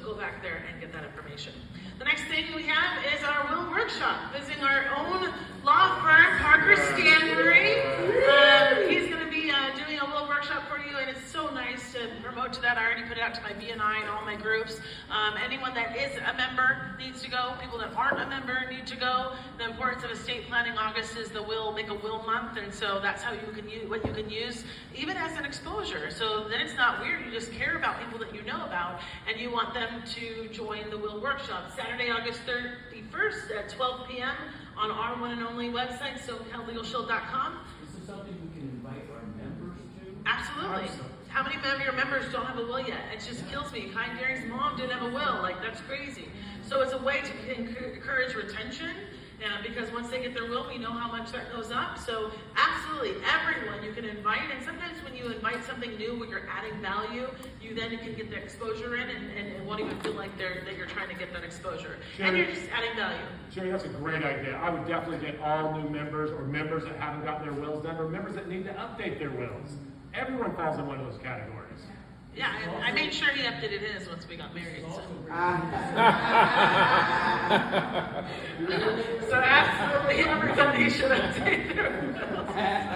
go back there and get that information. The next thing we have is our will workshop, visiting our own law firm, Parker Stanbery. He's going to be doing a will workshop for you, and it's so nice to promote to that. I already put it out to my BNI and all my groups. Anyone that is a member needs to go. People that aren't a member need to go. The importance of estate planning. August is the Make a Will month, and so that's how you can use what you can use even as an exposure. So then it's not weird. You just care about people that you know about, and you want them to join the will workshop. Saturday, August 31st at 12 p.m. on our one and only website, SoCalLegalShield.com. Is this something we can invite our members to? Absolutely. How many of your members don't have a will yet? It just kills me. Kind Gary's mom didn't have a will. Like, that's crazy. So it's a way to encourage retention, because once they get their will, we know how much that goes up. So absolutely, everyone you can invite. And sometimes when you invite something new, when you're adding value, you then can get the exposure in, and it won't even feel like that you're trying to get that exposure. Sherry, and you're just adding value. Sherry, that's a great idea. I would definitely get all new members, or members that haven't gotten their wills done, or members that need to update their wills. Everyone falls in one of those categories. Yeah, I made sure he updated his once we got married. So, so absolutely everybody should update their wills.